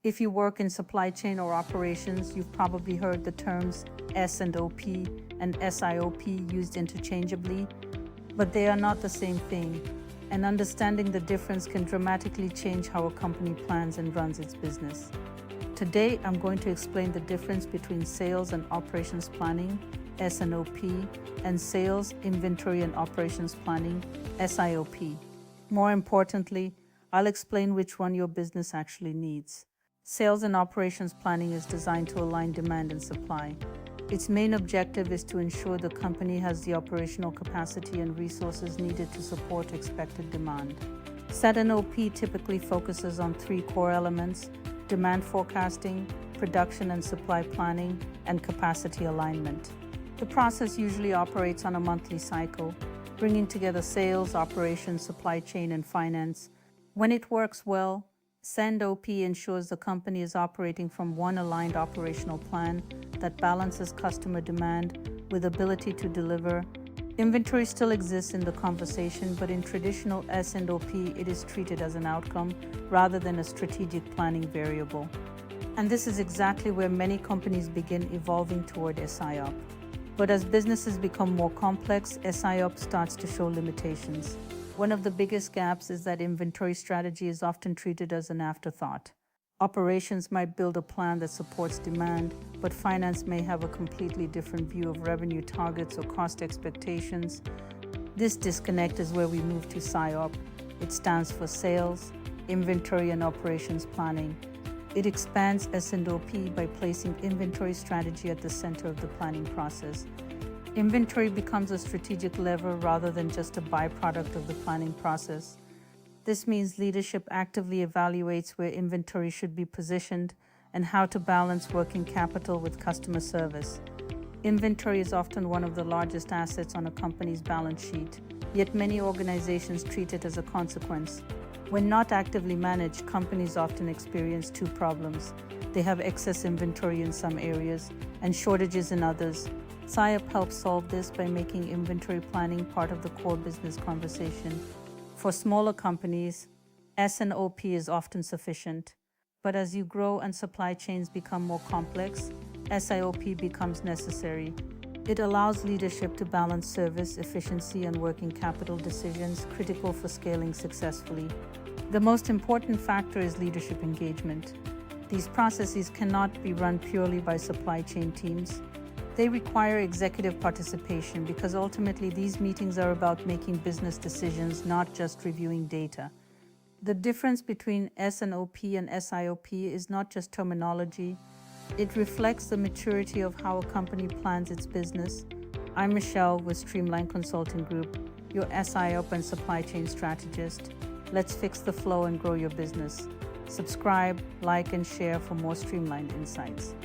If you work in supply chain or operations, you've probably heard the terms S&OP and SIOP used interchangeably, but they are not the same thing, and understanding the difference can dramatically change how a company plans and runs its business. Today, I'm going to explain the difference between sales and operations planning, S&OP, and sales, inventory, and operations planning, SIOP. More importantly, I'll explain which one your business actually needs. Sales and operations planning is designed to align demand and supply. Its main objective is to ensure the company has the operational capacity and resources needed to support expected demand. S&OP typically focuses on three core elements: demand forecasting, production and supply planning, and capacity alignment. The process usually operates on a monthly cycle, bringing together sales, operations, supply chain, and finance. When it works well, S&OP ensures the company is operating from one aligned operational plan that balances customer demand with ability to deliver. Inventory still exists in the conversation, but in traditional S&OP, it is treated as an outcome rather than a strategic planning variable. And this is exactly where many companies begin evolving toward SIOP. But as businesses become more complex, SIOP starts to show limitations. One of the biggest gaps is that inventory strategy is often treated as an afterthought. Operations might build a plan that supports demand, but finance may have a completely different view of revenue targets or cost expectations. This disconnect is where we move to SIOP. It stands for Sales, Inventory, and Operations Planning. It expands S&OP by placing inventory strategy at the center of the planning process. Inventory becomes a strategic lever rather than just a byproduct of the planning process. This means leadership actively evaluates where inventory should be positioned and how to balance working capital with customer service. Inventory is often one of the largest assets on a company's balance sheet, yet many organizations treat it as a consequence. When not actively managed, companies often experience two problems. They have excess inventory in some areas and shortages in others. SIOP helps solve this by making inventory planning part of the core business conversation. For smaller companies, S&OP is often sufficient. But as you grow and supply chains become more complex, SIOP becomes necessary. It allows leadership to balance service, efficiency, and working capital decisions critical for scaling successfully. The most important factor is leadership engagement. These processes cannot be run purely by supply chain teams. They require executive participation because ultimately these meetings are about making business decisions, not just reviewing data. The difference between S&OP and SIOP is not just terminology. It reflects the maturity of how a company plans its business. I'm Michelle with Streamline Consulting Group, your SIOP and supply chain strategist. Let's fix the flow and grow your business. Subscribe, like, and share for more streamlined insights.